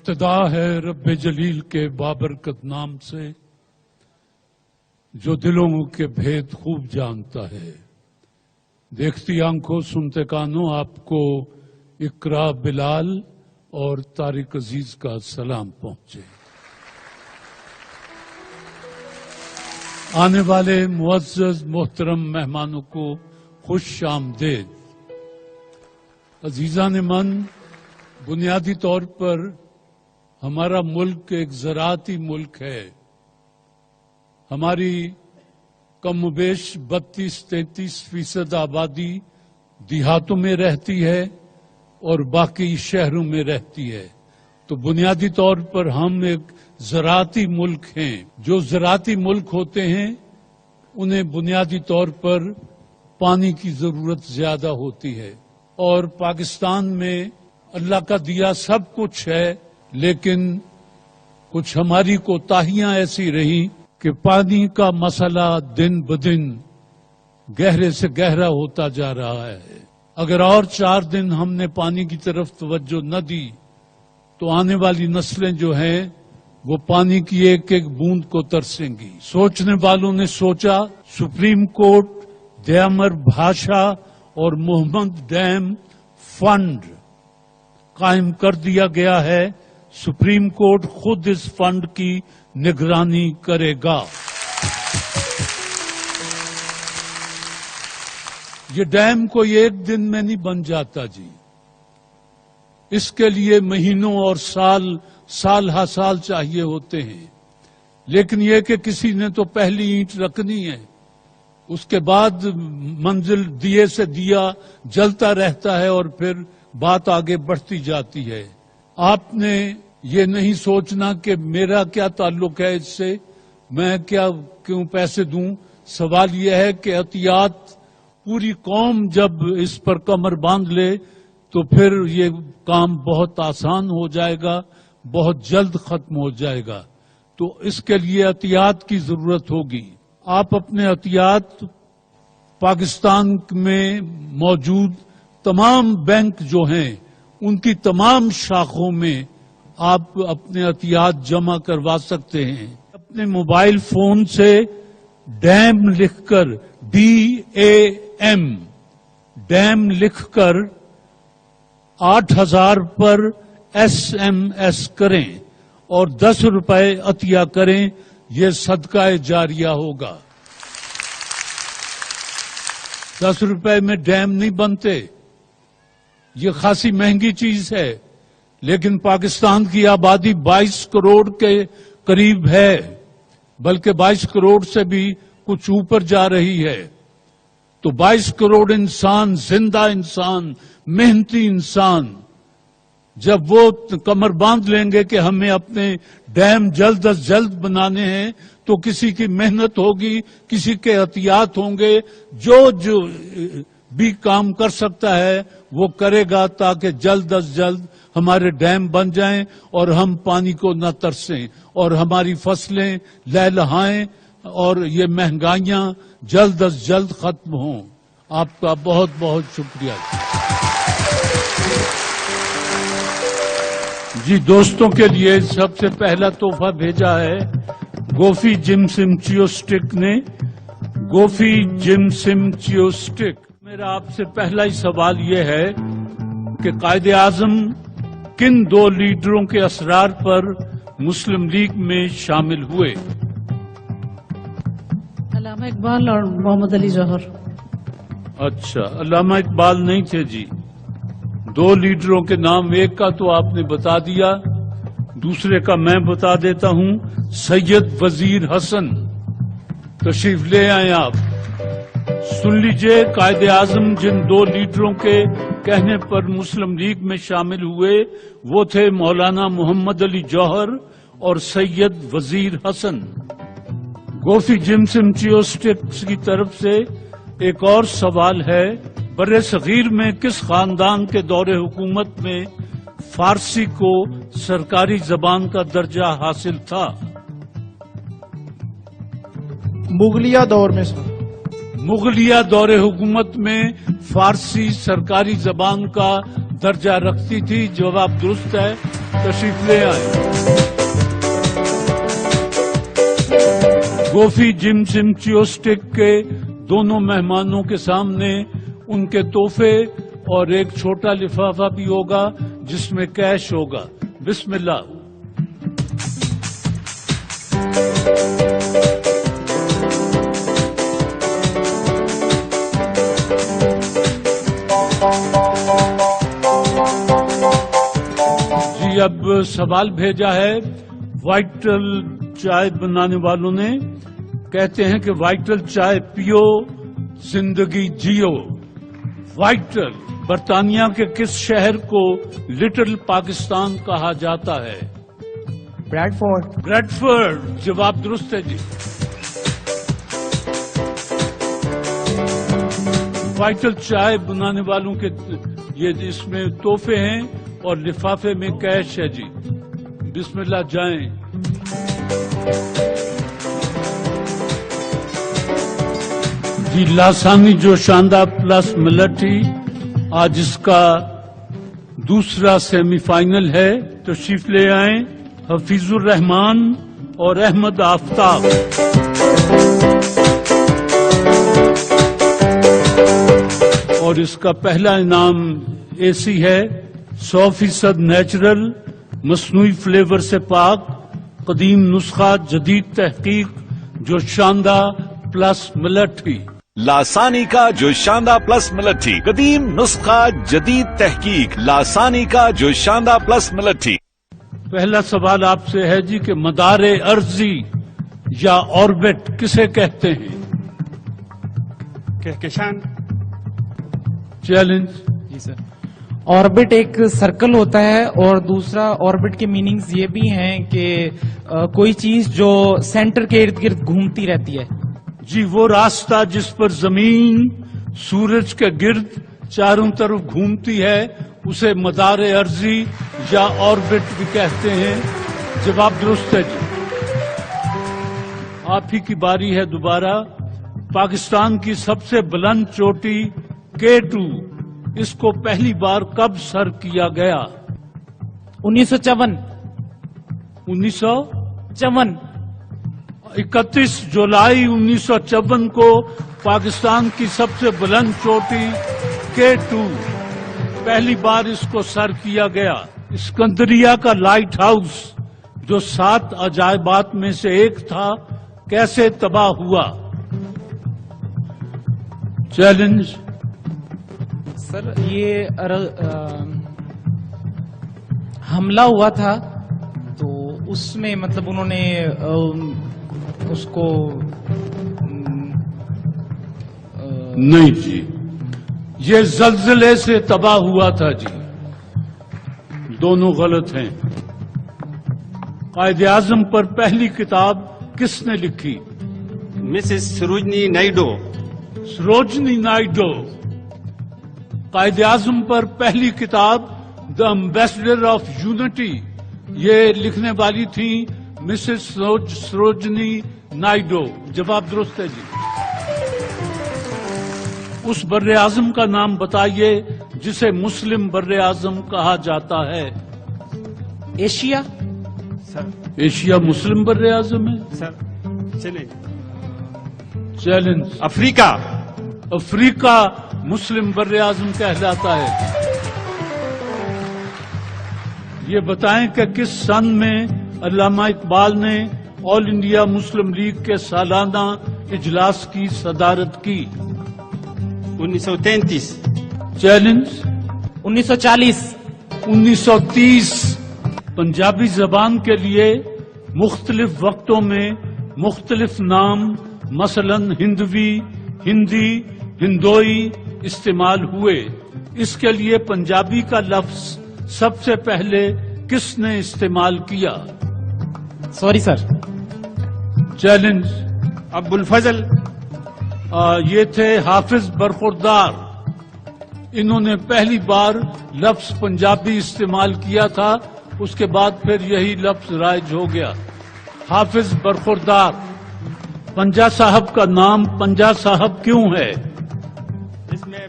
ابتدا ہے رب جلیل کے بابرکت نام سے جو دلوں کے بھید خوب جانتا ہے. دیکھتی آنکھوں سنتے کانوں آپ کو اقرا بلال اور طارق عزیز کا سلام پہنچے. آنے والے معزز محترم مہمانوں کو خوش آمدید. عزیزان من، بنیادی طور پر ہمارا ملک ایک زراعتی ملک ہے. ہماری کم و بیش 32-33% آبادی دیہاتوں میں رہتی ہے اور باقی شہروں میں رہتی ہے. تو بنیادی طور پر ہم ایک زراعتی ملک ہیں. جو زراعتی ملک ہوتے ہیں انہیں بنیادی طور پر پانی کی ضرورت زیادہ ہوتی ہے. اور پاکستان میں اللہ کا دیا سب کچھ ہے، لیکن کچھ ہماری کوتاہیاں ایسی رہی کہ پانی کا مسئلہ دن بدن گہرے سے گہرا ہوتا جا رہا ہے. اگر اور 4 دن ہم نے پانی کی طرف توجہ نہ دی تو آنے والی نسلیں جو ہیں وہ پانی کی ایک ایک بوند کو ترسیں گی. سوچنے والوں نے سوچا سپریم کورٹ، دیامر بھاشا اور محمد ڈیم فنڈ قائم کر دیا گیا ہے. سپریم کورٹ خود اس فنڈ کی نگرانی کرے گا. یہ ڈیم کوئی ایک دن میں نہیں بن جاتا جی. اس کے لیے مہینوں اور سال ہا سال چاہیے ہوتے ہیں. لیکن یہ کہ کسی نے تو پہلی اینٹ رکھنی ہے، اس کے بعد منزل دیے سے دیا جلتا رہتا ہے اور پھر بات آگے بڑھتی جاتی ہے. آپ نے یہ نہیں سوچنا کہ میرا کیا تعلق ہے اس سے، میں کیوں پیسے دوں. سوال یہ ہے کہ احتیاط پوری قوم جب اس پر کمر باندھ لے تو پھر یہ کام بہت آسان ہو جائے گا، بہت جلد ختم ہو جائے گا. تو اس کے لیے احتیاط کی ضرورت ہوگی. آپ اپنے احتیاط پاکستان میں موجود تمام بینک جو ہیں ان کی تمام شاخوں میں آپ اپنے احتیاط جمع کروا سکتے ہیں. اپنے موبائل فون سے ڈیم لکھ کر DAM ڈیم لکھ کر 8000 پر SMS کریں اور 10 روپے عطیہ کریں. یہ صدقہ جاریہ ہوگا. 10 روپے میں ڈیم نہیں بنتے، یہ خاصی مہنگی چیز ہے. لیکن پاکستان کی آبادی 22 کروڑ کے قریب ہے، بلکہ 22 کروڑ سے بھی کچھ اوپر جا رہی ہے. تو 22 کروڑ انسان، زندہ انسان، محنتی انسان، جب وہ کمر باندھ لیں گے کہ ہمیں اپنے ڈیم جلد از جلد بنانے ہیں تو کسی کی محنت ہوگی، کسی کے احتیاط ہوں گے. جو بھی کام کر سکتا ہے وہ کرے گا تاکہ جلد از جلد ہمارے ڈیم بن جائیں اور ہم پانی کو نہ ترسیں اور ہماری فصلیں لہلہائیں اور یہ مہنگائیاں جلد از جلد ختم ہوں. آپ کا بہت بہت شکریہ. جی، دوستوں کے لیے سب سے پہلا تحفہ بھیجا ہے گوفی جم سم چیو سٹک نے. گوفی جم سم چیو سٹک. میرا آپ سے پہلا ہی سوال یہ ہے کہ قائد اعظم کن 2 لیڈروں کے اسرار پر مسلم لیگ میں شامل ہوئے؟ علامہ اقبال اور محمد علی جوہر. اچھا، علامہ اقبال نہیں تھے جی. 2 لیڈروں کے نام، ایک کا تو آپ نے بتا دیا، دوسرے کا میں بتا دیتا ہوں. سید وزیر حسن، تشریف لے آئیں آپ. سن لیجئے، قائد اعظم جن 2 لیڈروں کے کہنے پر مسلم لیگ میں شامل ہوئے وہ تھے مولانا محمد علی جوہر اور سید وزیر حسن. گوفی جم سم چیو سٹکس کی طرف سے ایک اور سوال ہے. بر صغیر میں کس خاندان کے دور حکومت میں فارسی کو سرکاری زبان کا درجہ حاصل تھا؟ مغلیہ دور میں سر. مغلیہ دور حکومت میں فارسی سرکاری زبان کا درجہ رکھتی تھی. جواب درست ہے. تشریف لے آئیں. گوفی جم سم چیوسٹک کے دونوں مہمانوں کے سامنے ان کے تحفے اور ایک چھوٹا لفافہ بھی ہوگا جس میں کیش ہوگا. بسم اللہ. جی اب سوال بھیجا ہے وائٹل چائے بنانے والوں نے. کہتے ہیں کہ وائٹل چائے پیو زندگی جیو. وائٹل برطانیہ کے کس شہر کو لٹل پاکستان کہا جاتا ہے؟ بریڈفورڈ. بریڈفورڈ. جواب درست ہے جی. وائٹل چائے بنانے والوں کے یہ اس میں تحفے ہیں اور لفافے میں کیش ہے جی. بسم اللہ جائیں. جی لاسانی جوشاندہ پلس ملٹی آج اس کا دوسرا سیمی فائنل ہے. تشریف لے آئیں حفیظ الرحمان اور احمد آفتاب. اور اس کا پہلا انعام اے سی ہے 100% نیچرل مصنوعی فلیور سے پاک قدیم نسخہ جدید تحقیق جوشاندہ پلس ملٹی. لاسانی کا جوشاندہ پلس ملٹی قدیم نسخہ جدید تحقیق. لاسانی کا جوشاندہ پلس ملٹی. پہلا سوال آپ سے ہے جی کہ مدار ارضی یا آربٹ کسے کہتے ہیں؟ کہکشان. چیلنج. جی سر. آربٹ ایک سرکل ہوتا ہے اور دوسرا آربٹ کے میننگز یہ بھی ہیں کہ کوئی چیز جو سینٹر کے ارد گرد گھومتی رہتی ہے. جی وہ راستہ جس پر زمین سورج کے گرد چاروں طرف گھومتی ہے اسے مدار ارضی یا آربٹ بھی کہتے ہیں. جواب درست ہے جی. آپ ہی کی باری ہے دوبارہ. پاکستان کی سب سے بلند چوٹی K2 اس کو پہلی بار کب سر کیا گیا؟ 1954. 1954. 31 جولائی 1954 کو پاکستان کی سب سے بلند چوٹی K2 پہلی بار اس کو سر کیا گیا. اسکندریہ کا لائٹ ہاؤس جو 7 عجائبات میں سے ایک تھا کیسے تباہ ہوا؟ چیلنج. سر یہ حملہ ہوا تھا تو اس میں مطلب انہوں نے اس کو نہیں جی یہ زلزلے سے تباہ ہوا تھا جی. دونوں غلط ہیں. قائد اعظم پر پہلی کتاب کس نے لکھی؟ مسز سروجنی نائیڈو. سروجنی نائیڈو. قائد اعظم پر پہلی کتاب دا ایمبیسڈر آف یونٹی یہ لکھنے والی تھی مسز سروجنی نائیڈو. جواب درست ہے جی. اس بر اعظم کا نام بتائیے جسے مسلم بر اعظم کہا جاتا ہے. ایشیا. سر. ایشیا مسلم بر اعظم ہے. سر چلیں. چیلنج. افریقہ. افریقہ مسلم بر اعظم کہلاتا ہے. یہ بتائیں کہ کس سن میں علامہ اقبال نے آل انڈیا مسلم لیگ کے سالانہ اجلاس کی صدارت کی؟ 1933. چیلنج. 1940. 1930. پنجابی زبان کے لیے مختلف وقتوں میں مختلف نام مثلا ہندوی، ہندی، ہندوئی استعمال ہوئے. اس کے لیے پنجابی کا لفظ سب سے پہلے کس نے استعمال کیا؟ Sorry sir. چیلنج. ابو الفضل. یہ تھے حافظ برخوردار. انہوں نے پہلی بار لفظ پنجابی استعمال کیا تھا اس کے بعد پھر یہی لفظ رائج ہو گیا. حافظ برخوردار. پنجا صاحب کا نام پنجا صاحب کیوں ہے؟ اس میں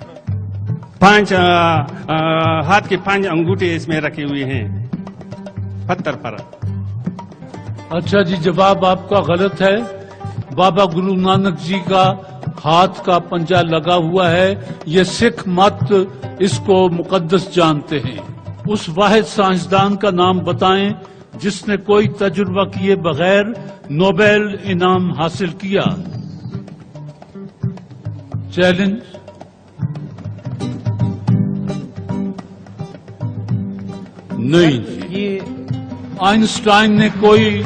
5 ہاتھ کے 5 انگوٹھے اس میں رکھے ہوئے ہیں. पत्थर पर। अच्छा जी, जवाब आपका गलत है। बाबा गुरु नानक जी का हाथ का पंजा लगा हुआ है। ये सिख मत इसको मुकद्दस जानते हैं। उस वाहिद साइंसदान का नाम बताएं जिसने कोई तजुर्बा किए बगैर नोबेल इनाम हासिल किया। चैलेंज। नहीं जी, ये आइंस्टाइन ने कोई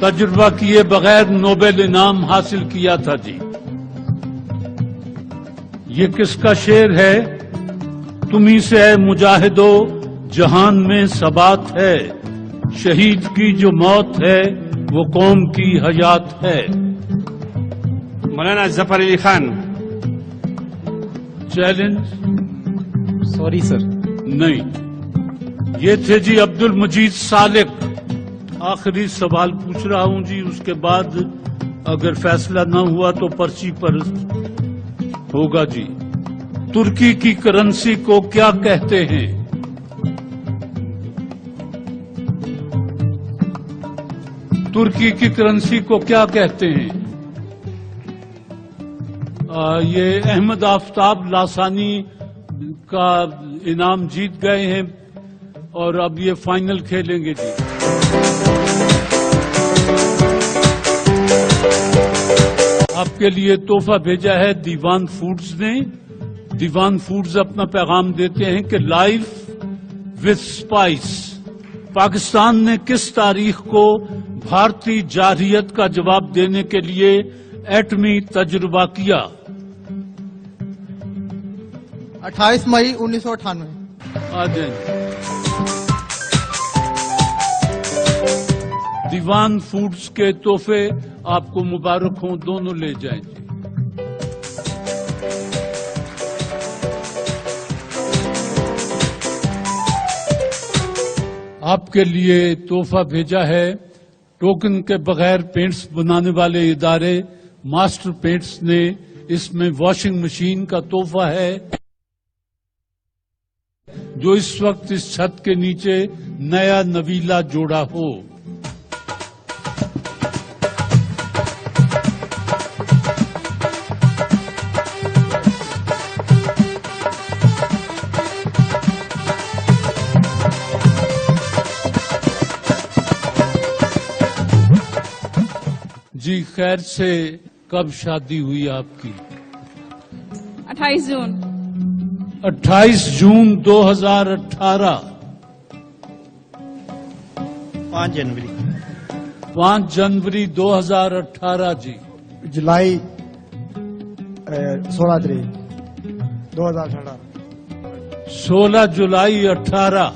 तजुर्बा किए बगैर नोबेल इनाम हासिल किया था जी। ये किसका शेर है? तुम्ही से है मुजाहिदो जहान में सबात है, शहीद की जो मौत है वो कौम की हयात है। मौलाना Zafar Ali Khan. Challenge. Sorry sir. नहीं, ये थे जी अब्दुल मजीद सालिक। आखिरी सवाल पूछ रहा हूं जी, उसके बाद अगर फैसला न हुआ तो पर्ची पर होगा जी। तुर्की की करेंसी को क्या कहते हैं? तुर्की की करेंसी को क्या कहते हैं? ये अहमद आफ्ताब लासानी का इनाम जीत गए हैं और अब ये फाइनल खेलेंगे जी। आपके लिए तोहफा भेजा है दीवान फूड्स ने। दीवान फूड्स अपना पैगाम देते हैं कि लाइफ विद स्पाइस। पाकिस्तान ने किस तारीख को भारतीय जारहियत का जवाब देने के लिए एटमी तजुर्बा किया? 28 मई 1998। आ जाएंगे। दीवान फूड्स के तोहफे आपको मुबारक हों, दोनों ले जाएंगे। आपके लिए तोहफा भेजा है टोकन के बगैर पेंट्स बनाने वाले इदारे मास्टर पेंट्स ने। इसमें वॉशिंग मशीन का तोहफा है जो इस वक्त इस छत के नीचे नया नवीला जोड़ा हो। जी खैर से, कब शादी हुई आपकी? 28 जून। 28 जून 2018। 5 जनवरी। 5 जनवरी 2018 जी। जुलाई 16 तारीख 2018। 16 जुलाई 18।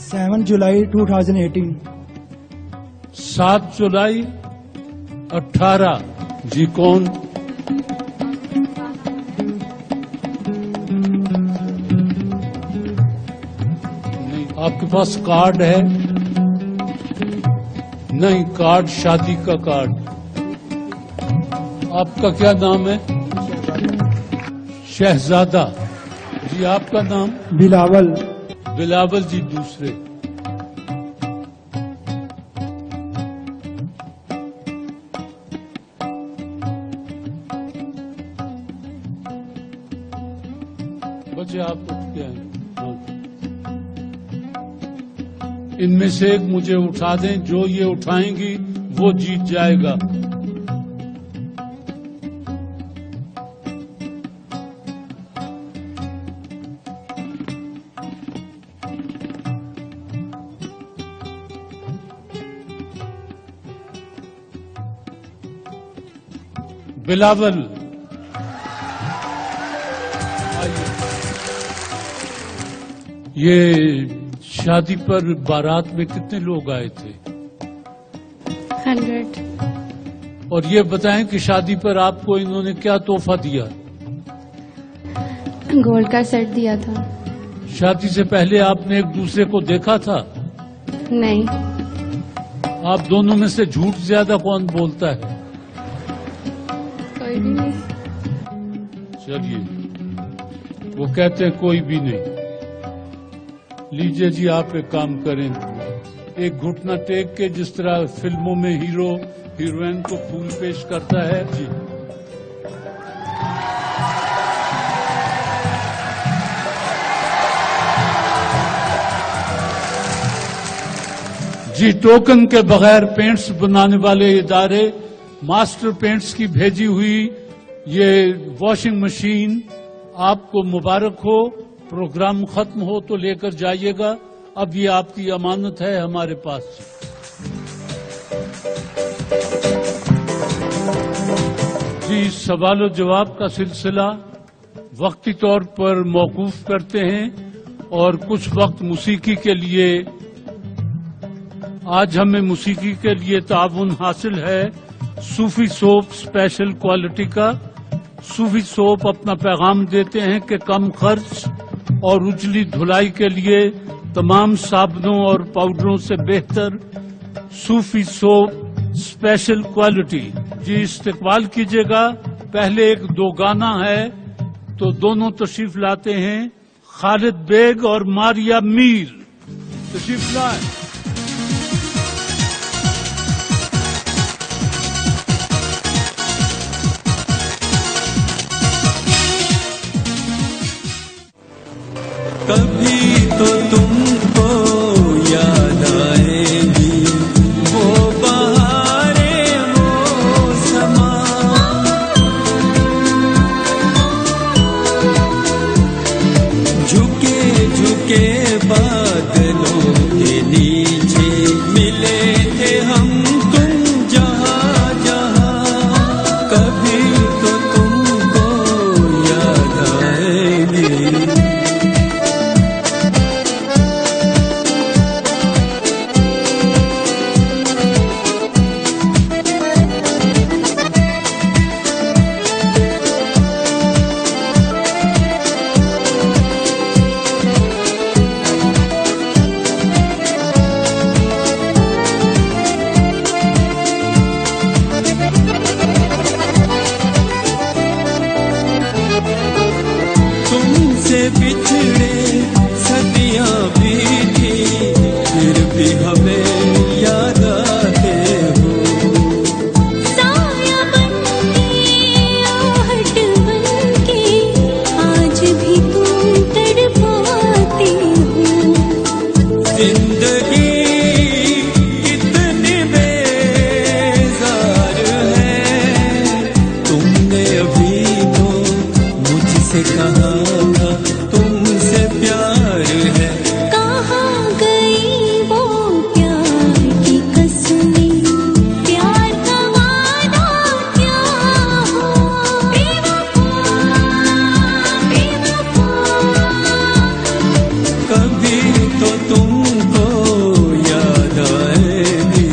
7 जुलाई 2018। 7 जुलाई 18 जी। कौन? नहीं, आपके पास कार्ड है? नहीं, कार्ड शादी का कार्ड। आपका क्या नाम है? शहजादा जी। आपका नाम? बिलावल। बिलावल जी दूसरे। बच्चे आप उठ के आए। हाँ। इनमें से एक मुझे उठा दें, जो ये उठाएंगी वो जीत जाएगा। बिलावल आइए। ये शादी पर बारात में कितने लोग आए थे? 100। और ये बताएं कि शादी पर आपको इन्होंने क्या तोहफा दिया? गोल्ड का सेट दिया था। शादी से पहले आपने एक दूसरे को देखा था? नहीं। आप दोनों में से झूठ ज्यादा कौन बोलता है? कोई भी नहीं। चलिए, वो कहते हैं कोई भी नहीं। लीजिए जी, आप एक काम करें, एक घुटना टेक के जिस तरह फिल्मों में हीरो हीरोइन को फूल पेश करता है जी। जी, टोकन के बगैर पेंट्स बनाने वाले इदारे मास्टर पेंट्स की भेजी हुई ये वॉशिंग मशीन आपको मुबारक हो। प्रोग्राम खत्म हो तो लेकर जाइएगा, अब ये आपकी अमानत है हमारे पास। जी, सवाल जवाब का सिलसिला वक्ती तौर पर मौकूफ करते हैं और कुछ वक्त मौसीकी के लिए। आज हमें मौसीकी के लिए ताउन हासिल है सूफी सोप स्पेशल क्वालिटी का। सूफी सोप अपना पैगाम देते हैं कि कम खर्च और उजली धुलाई के लिए तमाम साबुनों और पाउडरों से बेहतर सूफी सोप स्पेशल क्वालिटी। जी, इस्तेकबाल कीजिएगा। पहले एक दो गाना है तो दोनों तशरीफ लाते हैं, खालिद बेग और मारिया मीर तशरीफ लाए। कभी तो तुमको याद आएगी वो बहारें मौसमा, झुके झुके बादलों के नीचे मिले थे हम तुम जहाँ जहाँ। कभी तो तुमको याद आएगी। तुमसे बिछड़े सदियां बीती फिर भी हमें याद आते हो। साया बनके आहट बनके आज भी तुम तड़पाते हो। जिंदगी कितनी बेजार है, तुमने अभी तो मुझसे कहा था तुमसे प्यार है। कहाँ गई वो प्यार की कसमें, प्यार का वादा क्या हुआ। बेवफा बेवफा, कभी तो तुमको याद आएगी।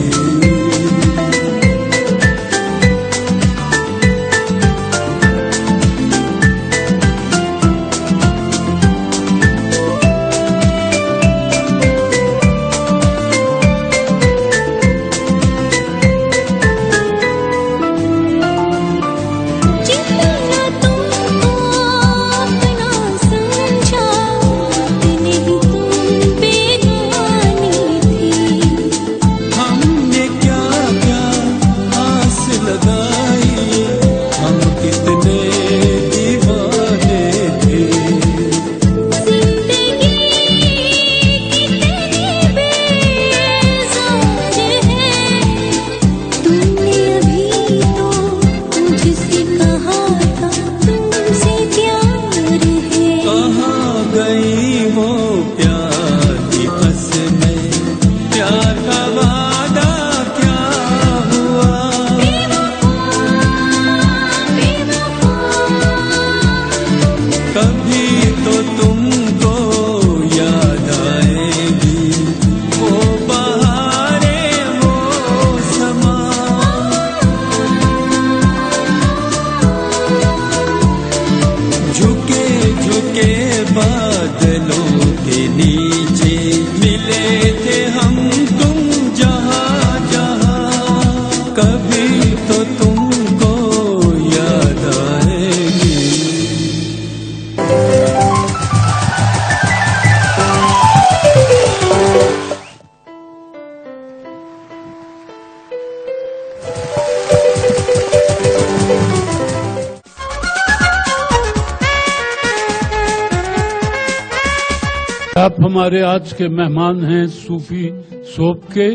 आप हमारे आज के मेहमान हैं सूफी सोप के।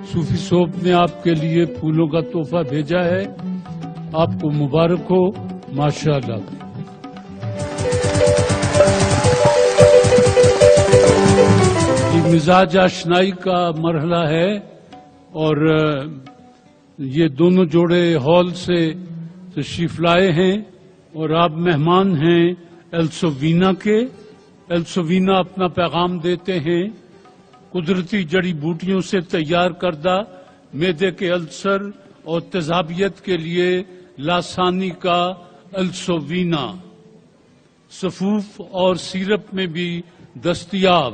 सूफी सोप ने आपके लिए फूलों का तोहफा भेजा है, आपको मुबारक हो, माशाअल्लाह। ये मिजाज आशनाई का मरहला है और ये दोनों जोड़े हॉल से तशरीफ लाए हैं और आप मेहमान हैं एल्सोवीना के। एल्सोवीना अपना पैगाम देते हैं कुदरती जड़ी बूटियों से तैयार करदा मैदे के अल्सर और तेजाबियत के लिए लासानी का एल्सोवीना सफूफ और सिरप में भी दस्तयाब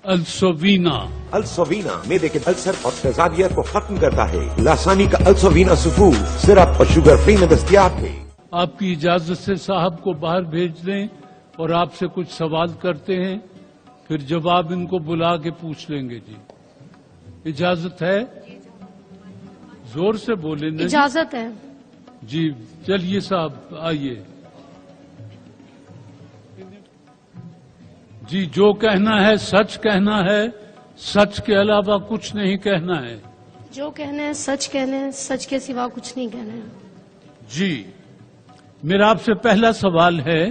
अल्सोवीना। अल्सोवीना मैदे के अल्सर और तेजाबियत को खत्म करता है। लासानी का अल्सोवीना सफूफ सिरप और शुगर फ्री में दस्तयाब है। आपकी इजाजत से साहब को बाहर भेज दें और आपसे कुछ सवाल करते हैं, फिर जवाब इनको बुला के पूछ लेंगे। जी इजाजत है? जोर से बोले नहीं। इजाजत है। जी चलिए साहब आइए। जी जो कहना है सच कहना है, सच के अलावा कुछ नहीं कहना है। जो कहना है सच कहना है, सच के सिवा कुछ नहीं कहना है। जी मेरा आपसे पहला सवाल है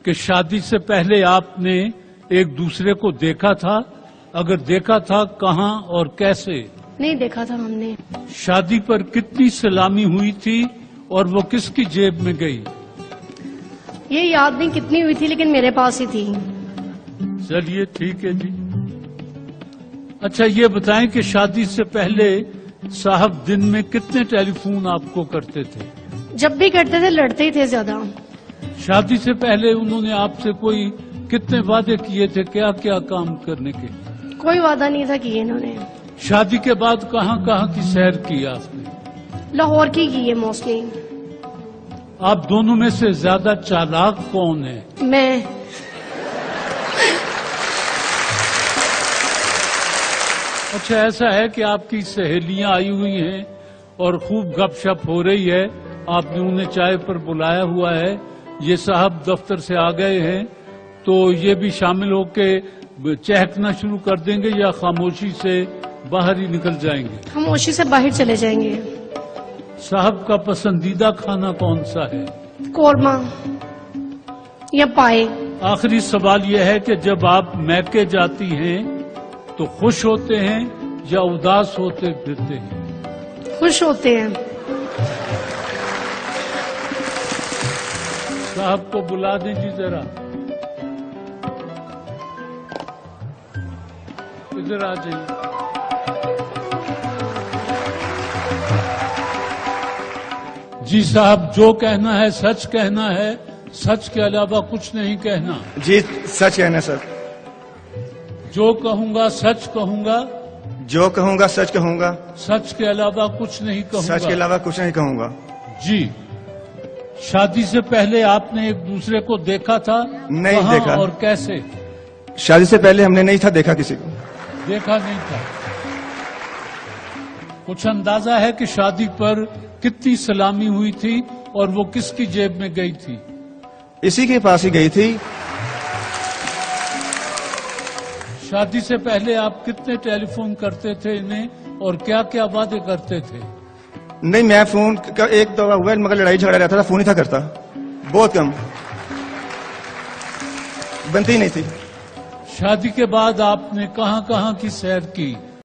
कि शादी से पहले आपने एक दूसरे को देखा था? अगर देखा था कहां और कैसे? नहीं देखा था हमने। शादी पर कितनी सलामी हुई थी और वो किसकी जेब में गई? ये याद नहीं कितनी हुई थी, लेकिन मेरे पास ही थी। चलिए ठीक है जी। अच्छा ये बताएं कि शादी से पहले साहब दिन में कितने टेलीफोन आपको करते थे? जब भी करते थे लड़ते ही थे ज्यादा। शादी से पहले उन्होंने आपसे कोई कितने वादे किए थे, क्या क्या काम करने के? कोई वादा नहीं था किए इन्होंने। शादी के बाद कहाँ कहाँ की सैर की आपने? लाहौर की है मोस्टली। आप दोनों में से ज्यादा चालाक कौन है? मैं। अच्छा ऐसा है कि आपकी सहेलियां आई हुई हैं और खूब गपशप हो रही है, आपने उन्हें चाय पर बुलाया हुआ है, ये साहब दफ्तर से आ गए हैं, तो ये भी शामिल होके चहकना शुरू कर देंगे या खामोशी से बाहर ही निकल जाएंगे? खामोशी से बाहर चले जाएंगे। साहब का पसंदीदा खाना कौन सा है? कोरमा या पाए। आखिरी सवाल यह है कि जब आप मैके जाती हैं तो खुश होते हैं या उदास होते फिरते हैं? खुश होते हैं। साहब को बुला दें जी जरा, इधर आ जाइए। जी साहब जो कहना है सच कहना है, सच के अलावा कुछ नहीं कहना। जी सच कहना सर। जो कहूंगा सच कहूंगा, जो कहूंगा सच कहूंगा, सच के अलावा कुछ नहीं कहूंगा। सच के अलावा कुछ नहीं कहूंगा। जी शादी से पहले आपने एक दूसरे को देखा था? नहीं कहाँ देखा। और कैसे? शादी से पहले हमने नहीं था देखा किसी को। देखा नहीं था। कुछ अंदाजा है कि शादी पर कितनी सलामी हुई थी और वो किसकी जेब में गई थी? इसी के पास ही गई थी। शादी से पहले आप कितने टेलीफोन करते थे इन्हें और क्या क्या वादे करते थे? नहीं मैं फोन का एक दफा हुआ मगर लड़ाई झगड़ा रहता था, फोन ही था करता, बहुत कम, बनती नहीं थी। शादी के बाद आपने कहाँ कहाँ की सैर की?